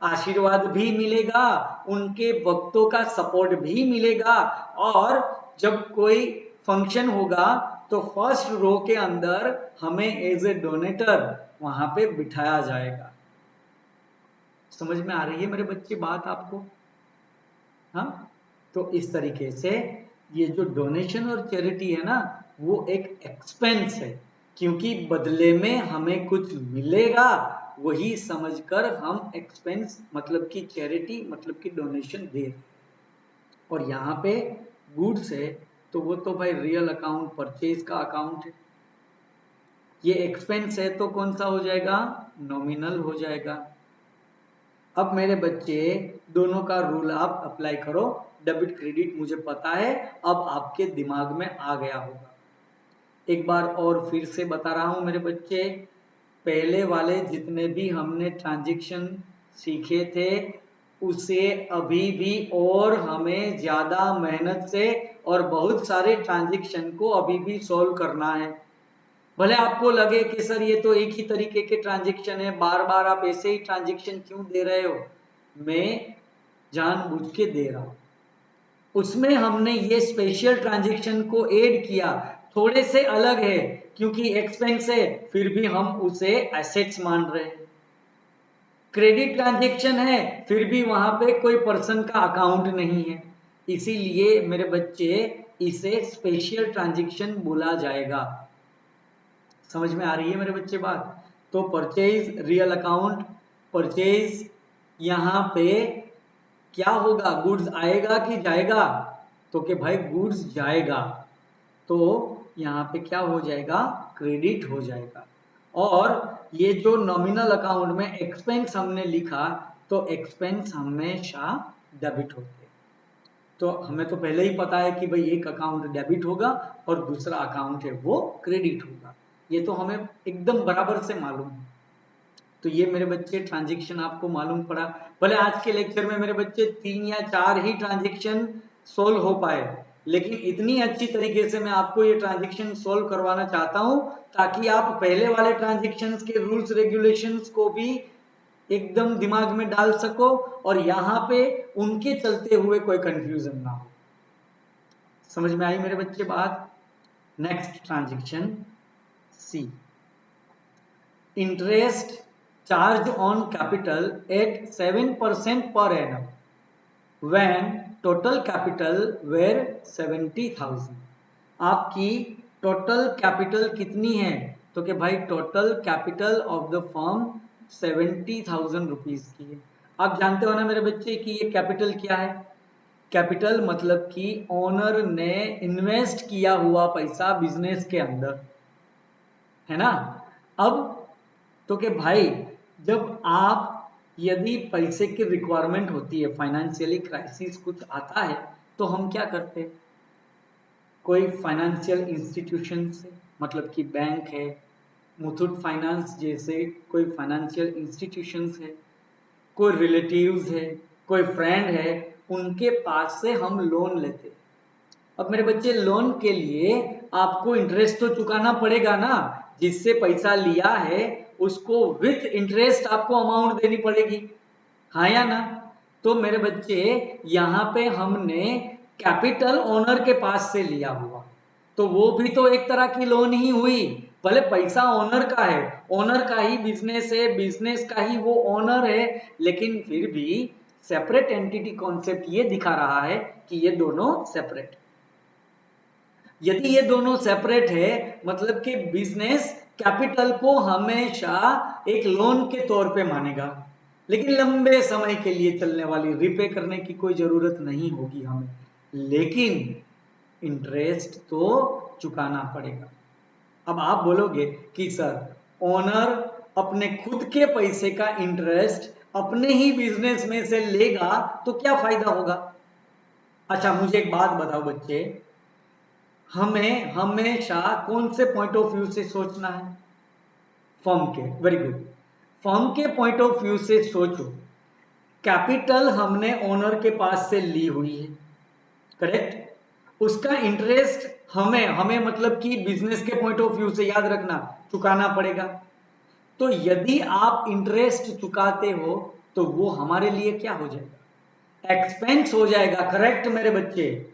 आशीर्वाद भी मिलेगा, उनके भक्तों का सपोर्ट भी मिलेगा, और जब कोई फंक्शन होगा तो फर्स्ट रो के अंदर हमें एज ए डोनेटर वहां पे बिठाया जाएगा। समझ में आ रही है मेरे बच्चे बात आपको? हाँ, तो इस तरीके से ये जो डोनेशन और चैरिटी है ना, वो एक एक्सपेंस है, क्योंकि बदले में हमें कुछ मिलेगा, वही समझकर हम एक्सपेंस मतलब कि चैरिटी मतलब कि डोनेशन दे। और यहाँ पे गुड्स है तो वो तो भाई रियल अकाउंट, परचेज का अकाउंट है। ये एक्सपेंस है तो कौन सा हो जाएगा? नॉमिनल हो जाएगा। अब मेरे बच्चे दोनों का रूल आप अप्लाई करो। डेबिट क्रेडिट मुझे पता है, अब आपके दिमाग में आ गया होगा। एक बार और फिर से बता रहा हूं मेरे बच्चे, पहले वाले जितने भी हमने ट्रांजैक्शन सीखे थे उसे अभी भी और हमें ज्यादा मेहनत से और बहुत सारे ट्रांजैक्शन को अभी भी सॉल्व करना है। भले आपको लगे कि सर ये तो एक ही तरीके के ट्रांजैक्शन है, बार बार आप ऐसे ही ट्रांजैक्शन क्यों दे रहे हो? मैं जानबूझ के दे रहा हूं। उसमें हमने ये स्पेशल ट्रांजैक्शन को ऐड किया, थोड़े से अलग है क्योंकि एक्सपेंस है, फिर भी हम उसे एसेट्स मान रहे हैं। क्रेडिट ट्रांजैक्शन है, फिर भी वहां पे कोई पर्सन का अकाउंट नहीं है, इसीलिए मेरे बच्चे इसे स्पेशल ट्रांजैक्शन बोला जाएगा। समझ में आ रही है मेरे बच्चे बात? तो परचेज रियल अकाउंट, परचेज यहां पे क्या होगा? गुड्स आएगा कि जाएगा? तो कि भाई गुड्स जाएगा, तो यहाँ पे क्या हो जाएगा? क्रेडिट हो जाएगा। और ये जो नॉमिनल अकाउंट में एक्सपेंस हमने लिखा, तो एक्सपेंस हमेशा डेबिट होते हैं। तो हमें तो पहले ही पता है कि भाई एक अकाउंट डेबिट होगा और दूसरा अकाउंट है वो क्रेडिट होगा, ये तो हमें एकदम बराबर से मालूम है। तो ये मेरे बच्चे ट्रांजैक्शन आपको मालूम पड़ा। भले आज के लेक्चर में मेरे बच्चे 3 या 4 ही ट्रांजैक्शन सोल्व हो पाए, लेकिन इतनी अच्छी तरीके से मैं आपको ये ट्रांजैक्शन सोल्व करवाना चाहता हूं ताकि आप पहले वाले ट्रांजैक्शंस के रूल्स रेगुलेशंस को भी एकदम दिमाग में डाल सको और यहां पे उनके चलते हुए कोई कंफ्यूजन ना हो। समझ में आई मेरे बच्चे बात? Next transaction C, interest charged on capital at 7% per annum when total capital were 70,000। आपकी टोटल कैपिटल कितनी है? तो कि भाई total capital of the firm 70,000 rupees की है। आप जानते हो ना मेरे बच्चे कि ये कैपिटल क्या है? कैपिटल मतलब कि ओनर ने इन्वेस्ट किया हुआ पैसा बिजनेस के अंदर, है ना? अब तो कि भाई जब आप, यदि पैसे की रिक्वायरमेंट होती है, फाइनेंशियली क्राइसिस कुछ आता है, तो हम क्या करते हैं? कोई फाइनेंशियल इंस्टीट्यूशन से, मतलब कि बैंक है, मुथूट फाइनेंस जैसे कोई फाइनेंशियल इंस्टीट्यूशंस है, कोई रिलेटिव्स है, कोई फ्रेंड है, उनके पास से हम लोन लेते हैं। अब मेरे बच्चे, लोन के लिए आपको इंटरेस्ट तो चुकाना पड़ेगा ना, जिससे पैसा लिया है उसको विथ इंटरेस्ट आपको अमाउंट देनी पड़ेगी, हाँ या ना? तो मेरे बच्चे, यहाँ पे हमने कैपिटल ओनर के पास से लिया हुआ, तो वो भी तो एक तरह की लोन ही हुई। भले पैसा ओनर का है, ओनर का ही बिजनेस है, बिजनेस का ही वो ओनर है, लेकिन फिर भी सेपरेट एंटिटी कॉन्सेप्ट ये दिखा रहा है कि ये दोनों सेपरेट। यदि ये दोनों सेपरेट है, मतलब कि बिजनेस कैपिटल को हमेशा एक लोन के तौर पे मानेगा, लेकिन लंबे समय के लिए चलने वाली, रिपे करने की कोई जरूरत नहीं होगी हमें, लेकिन इंटरेस्ट तो चुकाना पड़ेगा। अब आप बोलोगे कि सर, ओनर अपने खुद के पैसे का इंटरेस्ट अपने ही बिजनेस में से लेगा तो क्या फायदा होगा? अच्छा, मुझे एक बात बताओ बच्चे, हमें हमेशा कौन से पॉइंट ऑफ व्यू से सोचना है? फर्म के। Very good. फर्म के पॉइंट ऑफ व्यू से सोचो, कैपिटल हमने ओनर के पास से ली हुई है, करेक्ट? उसका इंटरेस्ट हमें हमें मतलब कि बिजनेस के पॉइंट ऑफ व्यू से, याद रखना, चुकाना पड़ेगा। तो यदि आप इंटरेस्ट चुकाते हो तो वो हमारे लिए क्या हो जाएगा? एक्सपेंस हो जाएगा, करेक्ट मेरे बच्चे?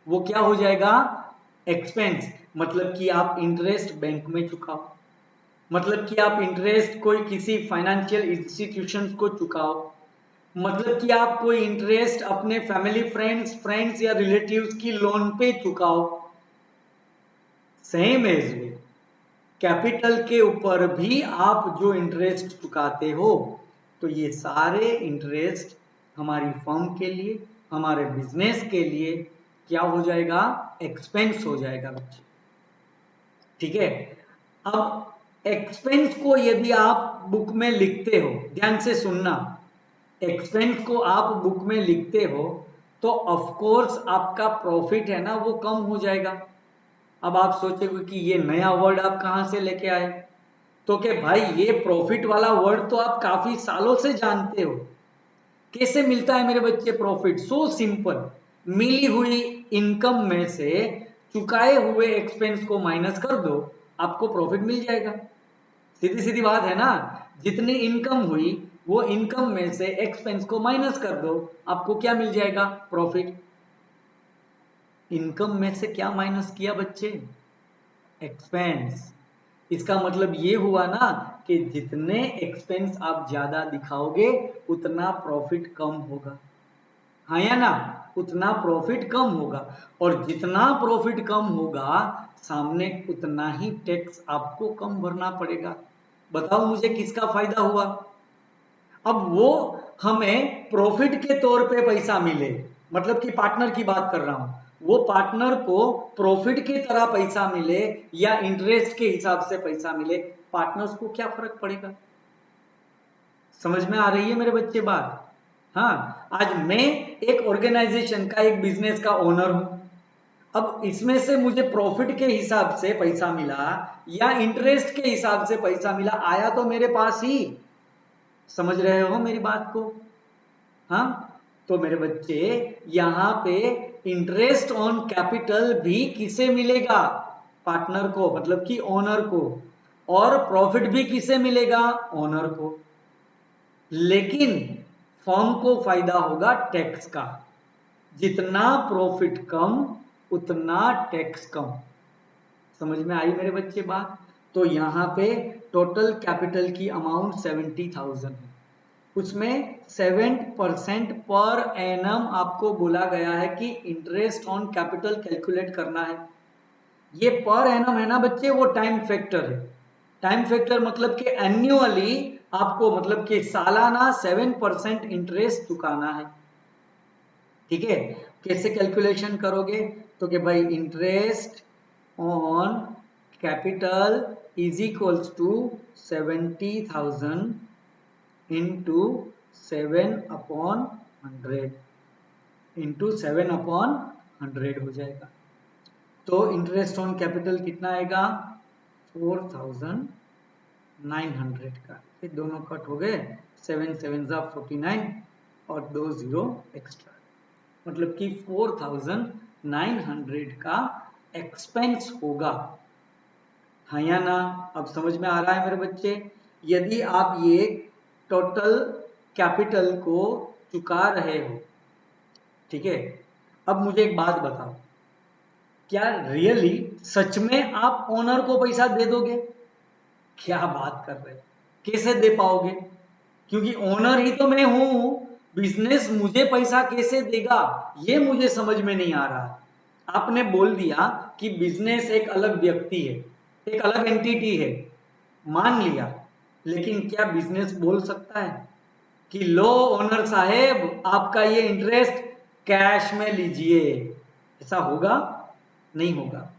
वो क्या हो जाएगा? एक्सपेंस। मतलब कि आप इंटरेस्ट बैंक में चुकाओ, मतलब कि आप इंटरेस्ट कोई किसी फाइनेंशियल इंस्टीट्यूशन को चुकाओ, मतलब कि आप कोई इंटरेस्ट अपने फैमिली फ्रेंड्स या रिलेटिव्स की लोन पे चुकाओ। सेम एज वे कैपिटल के ऊपर भी आप जो इंटरेस्ट चुकाते हो, तो ये सारे इंटरेस्ट हमारी फर्म के लिए, हमारे बिजनेस के लिए क्या हो जाएगा? एक्सपेंस हो जाएगा बच्चे, ठीक है? अब एक्सपेंस को यदि आप बुक में लिखते हो, ध्यान से सुनना, एक्सपेंस को आप बुक में लिखते हो तो ऑफ कोर्स आपका प्रॉफिट है ना, वो कम हो जाएगा। अब आप सोचोगे कि ये नया वर्ड आप कहां से लेके आए, तो कि भाई ये प्रॉफिट वाला वर्ड तो आप काफी सालों से जानते हो। कैसे मिलता है मेरे बच्चे प्रॉफिट? सो सिंपल, मिली हुई इनकम में से चुकाए हुए एक्सपेंस को माइनस कर दो, आपको प्रॉफिट मिल जाएगा। सीधी सीधी बात है ना, जितनी इनकम हुई वो इनकम में से एक्सपेंस को माइनस कर दो, आपको क्या मिल जाएगा? प्रॉफिट। इनकम में से क्या माइनस किया बच्चे? एक्सपेंस। इसका मतलब ये हुआ ना कि जितने एक्सपेंस आप ज्यादा दिखाओगे उतना प्रॉफिट कम होगा, हाँ या ना? उतना प्रॉफिट कम होगा, और जितना प्रॉफिट कम होगा सामने उतना ही टैक्स आपको कम भरना पड़ेगा। बताओ मुझे किसका फायदा हुआ? अब वो हमें प्रॉफिट के तौर पे पैसा मिले, मतलब कि पार्टनर की बात कर रहा हूं, वो पार्टनर को प्रॉफिट की तरह पैसा मिले या इंटरेस्ट के हिसाब से पैसा मिले, पार्टनर्स को क्या फर्क पड़ेगा? समझ में आ रही है मेरे बच्चे बात? हाँ, आज मैं एक ऑर्गेनाइजेशन का, एक बिजनेस का ओनर हूं। अब इसमें से मुझे प्रॉफिट के हिसाब से पैसा मिला या इंटरेस्ट के हिसाब से पैसा मिला, आया तो मेरे पास ही। समझ रहे हो मेरी बात को? हाँ, तो मेरे बच्चे, यहां पे इंटरेस्ट ऑन कैपिटल भी किसे मिलेगा? पार्टनर को, मतलब कि ओनर को। और प्रॉफिट भी किसे मिलेगा? ओनर को। लेकिन फर्म को फायदा होगा टैक्स का, जितना प्रॉफिट कम उतना टैक्स कम। समझ में आई मेरे बच्चे बात? तो यहां पे टोटल कैपिटल की अमाउंट 70,000 है, उसमें 7% पर एनम आपको बोला गया है कि इंटरेस्ट ऑन कैपिटल कैलकुलेट करना है। ये पर एनम है ना बच्चे, वो टाइम फैक्टर है। टाइम फैक्टर मतलब कि एन्युअली आपको, मतलब कि सालाना 7% इंटरेस्ट चुकाना है, ठीक है? कैसे कैलकुलेशन करोगे? तो कि भाई interest on capital is equals to 70,000 into 7/100, into 7/100 हो जाएगा। तो इंटरेस्ट ऑन कैपिटल कितना आएगा? 4,000 900 का, ये दोनों कट हो गए, 7 7 49 और 2 0 एक्स्ट्रा, मतलब कि 4900 का एक्सपेंस होगा। हाँ या ना? अब समझ में आ रहा है मेरे बच्चे? यदि आप ये टोटल कैपिटल को चुका रहे हो, ठीक है, अब मुझे एक बात बताओ, क्या रियली सच में आप ओनर को पैसा दे दोगे? क्या बात कर रहे हो, कैसे दे पाओगे? क्योंकि ओनर ही तो मैं हूं, बिजनेस मुझे पैसा कैसे देगा, ये मुझे समझ में नहीं आ रहा। आपने बोल दिया कि बिजनेस एक अलग व्यक्ति है, एक अलग एंटिटी है, मान लिया, लेकिन क्या बिजनेस बोल सकता है कि लो ओनर साहेब आपका ये इंटरेस्ट कैश में लीजिए? ऐसा होगा? नहीं होगा।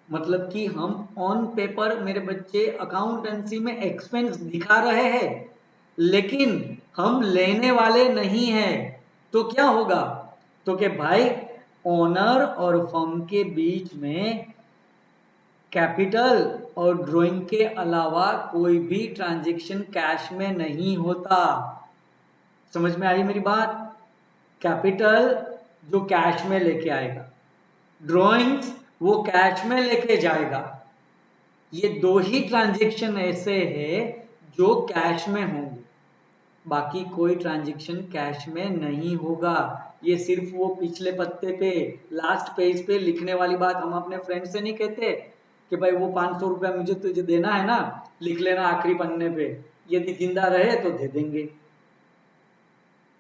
मतलब कि हम ऑन पेपर मेरे बच्चे अकाउंटेंसी में एक्सपेंस दिखा रहे हैं, लेकिन हम लेने वाले नहीं हैं। तो क्या होगा? तो कि भाई ओनर और फर्म के बीच में कैपिटल और ड्राइंग के अलावा कोई भी ट्रांजैक्शन कैश में नहीं होता। समझ में आई मेरी बात? कैपिटल जो कैश में लेके आएगा, ड्राइंग्स वो कैश में लेके जाएगा। ये दो ही ट्रांजैक्शन ऐसे हैं जो कैश में होंगे, बाकी कोई ट्रांजैक्शन कैश में नहीं होगा। ये सिर्फ वो पिछले पत्ते पे लास्ट पेज पे लिखने वाली बात हम अपने फ्रेंड से नहीं कहते कि भाई वो 500 रुपया मुझे तुझे देना है ना, लिख लेना आखिरी पन्ने पे, यदि जिंदा रहे तो दे देंगे।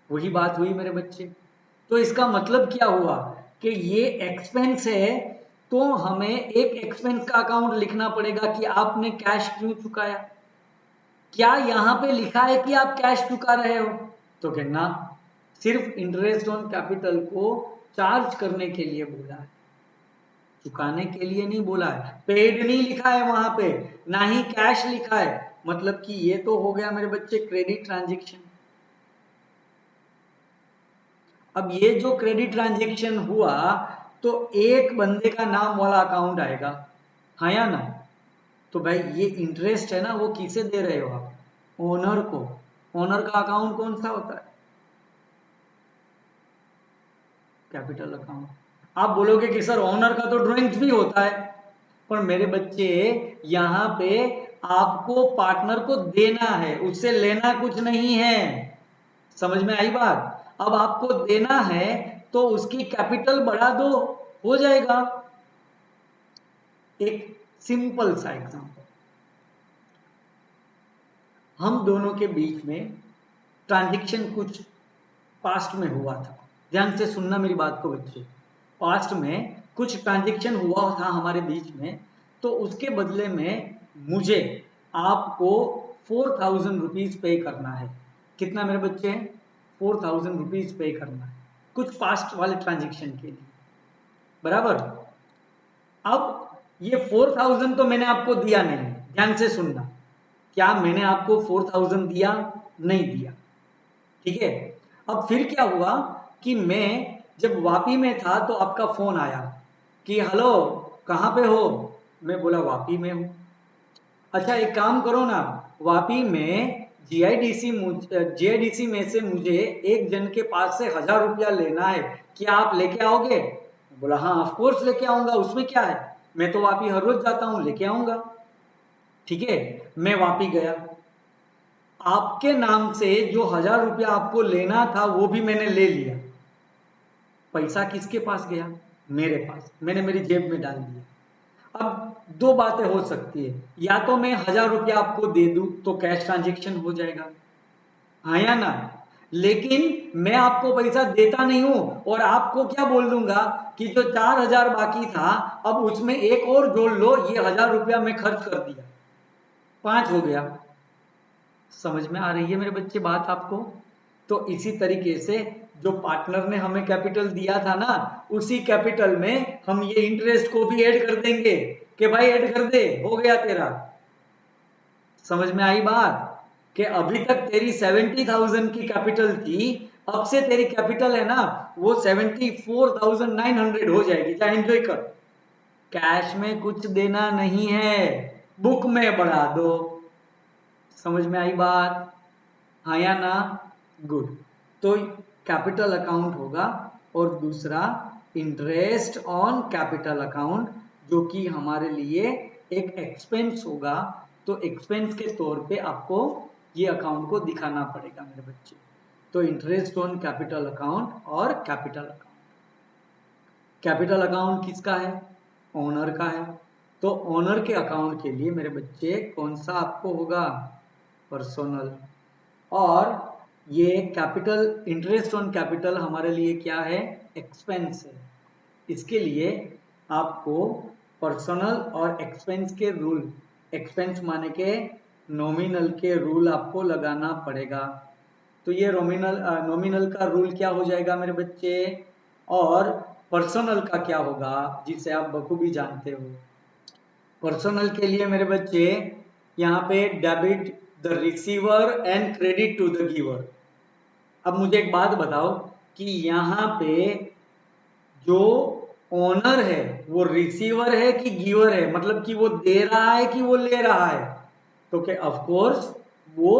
वही बात हुई मेरे बच्चे। तो इसका मतलब क्या हुआ कि ये एक्सपेंस है, तो हमें एक एक्सपेंस का अकाउंट लिखना पड़ेगा कि आपने कैश क्यों चुकाया। क्या यहां पे लिखा है कि आप कैश चुका रहे हो? तो कहना सिर्फ इंटरेस्ट ऑन कैपिटल को चार्ज करने के लिए बोला है, चुकाने के लिए नहीं बोला है। पेड नहीं लिखा है वहां पे, ना ही कैश लिखा है। मतलब कि ये तो हो गया मेरे बच्चे क्रेडिट ट्रांजैक्शन। अब ये जो क्रेडिट ट्रांजैक्शन हुआ तो एक बंदे का नाम वाला अकाउंट आएगा, हाँ या ना? तो भाई ये इंटरेस्ट है ना, वो किसे दे रहे हो आप? ओनर को। ओनर का अकाउंट कौन सा होता है? Capital account. आप बोलोगे कि सर ओनर का तो ड्राइंग्स भी होता है, पर मेरे बच्चे यहां पे आपको पार्टनर को देना है, उससे लेना कुछ नहीं है। समझ में आई बात? अब आपको देना है तो उसकी कैपिटल बढ़ा दो, हो जाएगा। एक सिंपल सा एग्जांपल, हम दोनों के बीच में ट्रांजैक्शन कुछ पास्ट में हुआ था। ध्यान से सुनना मेरी बात को बच्चे। पास्ट में कुछ ट्रांजैक्शन हुआ था हमारे बीच में, तो उसके बदले में मुझे आपको 4000 रुपीज पे करना है। कितना मेरे बच्चे? 4000 रुपीज पे करना है कुछ पास्ट वाले ट्रांजैक्शन के लिए, बराबर। अब ये 4000 तो मैंने आपको दिया नहीं, ध्यान से सुनना। क्या मैंने आपको 4000 दिया? नहीं दिया, ठीक है। अब फिर क्या हुआ कि मैं जब वापी में था तो आपका फोन आया कि हेलो कहाँ पे हो? मैं बोला वापी में हूँ। अच्छा एक काम करो ना, वापी में जीआईडीसी में से मुझे एक जन के पास से 1000 रुपया लेना है, क्या आप लेके आओगे? बोला हाँ ऑफ कोर्स लेके आऊंगा, उसमें क्या है, मैं तो वापी हर रोज जाता हूँ, लेके आऊंगा। ठीक है, मैं वापी गया, आपके नाम से जो 1000 रुपया आपको लेना था वो भी मैंने ले लिया। पैसा किसके पास गया? मेरे पास, मैंने मेरी जेब में डाल दिया। अब दो बातें हो सकती है, या तो मैं 1000 रुपया आपको दे दूं तो कैश ट्रांजेक्शन हो जाएगा, हाँ या ना? लेकिन मैं आपको पैसा देता नहीं हूं और आपको क्या बोल दूंगा कि जो 4000 बाकी था अब उसमें एक और जोड़ लो, ये 1000 रुपया मैं खर्च कर दिया, 5 हो गया। समझ में आ रही है मेरे बच्चे बात आपको? तो इसी तरीके से जो पार्टनर ने हमें कैपिटल दिया था ना, उसी कैपिटल में हम ये इंटरेस्ट को भी ऐड कर देंगे कि भाई ऐड कर दे, हो गया तेरा। समझ में आई बात? कि अभी तक तेरी 70,000 की कैपिटल थी, अब से तेरी कैपिटल है ना वो 74,900 हो जाएगी। चाहे एंजॉय कर, कैश में कुछ देना नहीं है, बुक में बढ़ा दो। समझ में आई बात? हाँ या ना? गुड। तो कैपिटल अकाउंट होगा और दूसरा इंटरेस्ट ऑन कैपिटल अकाउंट, जो कि हमारे लिए एक एक्सपेंस होगा। तो एक्सपेंस के तौर पे आपको ये अकाउंट को दिखाना पड़ेगा मेरे बच्चे। तो इंटरेस्ट ऑन कैपिटल अकाउंट और कैपिटल अकाउंट। कैपिटल अकाउंट किसका है? ओनर का है। तो ओनर के अकाउंट के लिए मेरे बच्चे कौन सा आपको होगा? पर्सनल। और ये कैपिटल, इंटरेस्ट ऑन कैपिटल हमारे लिए क्या है? एक्सपेंस है। इसके लिए आपको पर्सनल और एक्सपेंस के रूल, एक्सपेंस माने के नॉमिनल के रूल आपको लगाना पड़ेगा। तो ये नॉमिनल का रूल क्या हो जाएगा मेरे बच्चे, और पर्सनल का क्या होगा, जिसे आप बखूबी जानते हो। पर्सनल के लिए मेरे बच्चे यहाँ पे debit the receiver and credit to the giver. अब मुझे एक बात बताओ कि यहाँ पे जो ओनर है वो रिसीवर है कि गिवर है, मतलब कि वो दे रहा है कि वो ले रहा है? तो क्या ऑफ कोर्स वो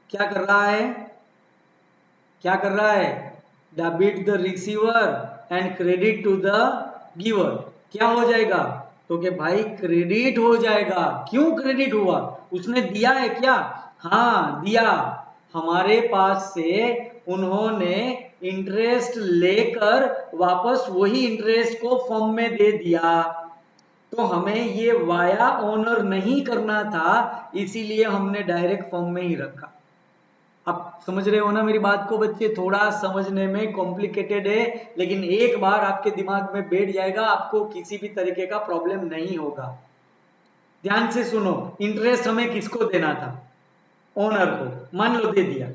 क्या कर रहा है? क्या कर रहा है? Debit the receiver and credit to the giver. क्या हो जाएगा? तो कि भाई क्रेडिट हो जाएगा। क्यों क्रेडिट हुआ? उसने दिया है क्या? हाँ दिया। हमारे पास से उन्होंने इंटरेस्ट लेकर वापस वही इंटरेस्ट को फॉर्म में दे दिया। तो हमें ये वाया ओनर नहीं करना था, इसीलिए हमने डायरेक्ट फॉर्म में ही रखा। आप समझ रहे हो ना मेरी बात को बच्चे? थोड़ा समझने में कॉम्प्लिकेटेड है, लेकिन एक बार आपके दिमाग में बैठ जाएगा, आपको किसी भी तरीके का प्रॉब्लम नहीं होगा। ध्यान से सुनो, इंटरेस्ट हमें किसको देना था? ओनर को। मान लो दे दिया,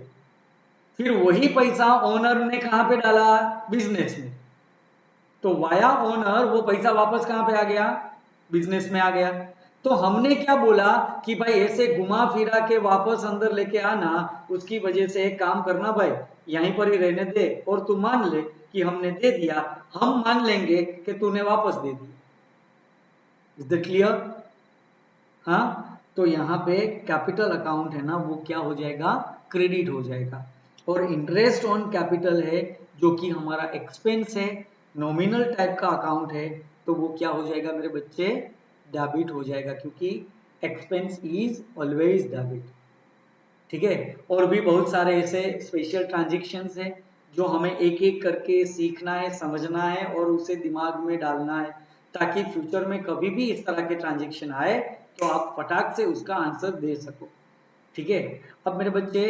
फिर वही पैसा ओनर ने कहां पे डाला? बिजनेस में। तो वाया ओनर वो पैसा वापस कहां पे आ गया? बिजनेस में आ गया। तो हमने क्या बोला कि भाई ऐसे घुमा फिरा के वापस अंदर लेके आना, उसकी वजह से एक काम करना भाई, यहीं पर ही रहने दे और तू मान ले कि हमने दे दिया, हम मान लेंगे कि तूने वापस दे दिया। Is the clear? हाँ। तो यहाँ पे कैपिटल अकाउंट है ना, वो क्या हो जाएगा? क्रेडिट हो जाएगा। और इंटरेस्ट ऑन कैपिटल है जो कि हमारा एक्सपेंस है, नॉमिनल टाइप का अकाउंट है, तो वो क्या हो जाएगा मेरे बच्चे? डेबिट हो जाएगा, क्योंकि एक्सपेंस इज ऑलवेज डेबिट। ठीक है। और भी बहुत सारे ऐसे स्पेशल ट्रांजेक्शन्स हैं जो हमें एक एक करके सीखना है, समझना है और उसे दिमाग में डालना है, ताकि फ्यूचर में कभी भी इस तरह के ट्रांजेक्शन आए तो आप फटाक से उसका आंसर दे सको। ठीक है। अब मेरे बच्चे,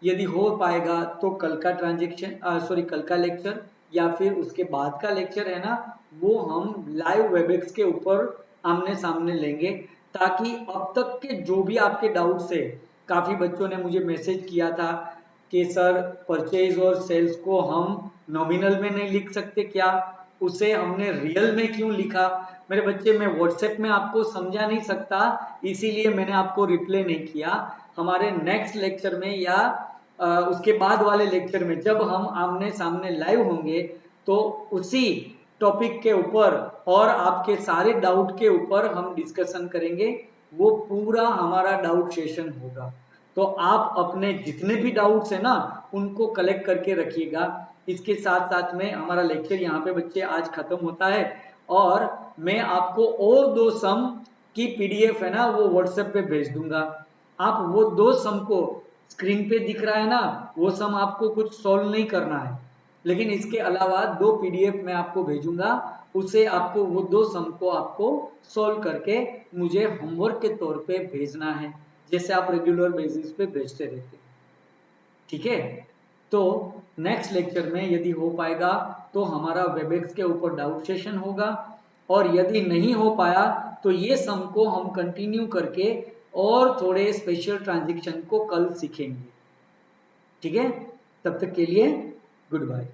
यदि हो पाएगा तो कल का कल का लेक्चर या फिर उसके बाद का लेक्चर है ना, वो हम लाइव वेबएक्स के ऊपर आमने सामने लेंगे, ताकि अब तक के जो भी आपके डाउट्स है, काफी बच्चों ने मुझे मैसेज किया था कि सर परचेज और सेल्स को हम नॉमिनल में नहीं लिख सकते क्या, उसे हमने रियल में क्यों लिखा? मेरे बच्चे, मैं व्हाट्सएप में आपको समझा नहीं सकता, इसीलिए मैंने आपको रिप्लाई नहीं किया। हमारे नेक्स्ट लेक्चर में या उसके बाद वाले लेक्चर में जब हम आमने सामने लाइव होंगे, तो उसी टॉपिक के ऊपर और आपके सारे डाउट के ऊपर हम डिस्कशन करेंगे। वो पूरा हमारा डाउट सेशन होगा। तो आप अपने जितने भी डाउट्स है ना, उनको कलेक्ट करके रखिएगा। इसके साथ साथ में हमारा लेक्चर यहाँ पे बच्चे आज खत्म होता है, और मैं आपको और 2 सम की पीडीएफ है ना, वो व्हाट्सएप पे भेज दूंगा। आप वो 2 सम को, स्क्रीन पे दिख रहा है ना, वो सम आपको कुछ सॉल्व नहीं करना है, लेकिन इसके अलावा 2 पीडीएफ मैं आपको भेजूंगा, उसे आपको वो 2 सम को आपको सॉल्व करके मुझे होमवर्क के तौर पे भेजना है, जैसे आप रेगुलर बेसिस पे भेजते रहते हैं। ठीक है। तो नेक्स्ट लेक्चर में यदि हो पाएगा तो हमारा वेबएक्स के ऊपर डाउट सेशन होगा, और यदि नहीं हो पाया तो ये सम को हम कंटिन्यू करके और थोड़े स्पेशल ट्रांजेक्शन को कल सीखेंगे। ठीक है। तब तक के लिए गुड बाय।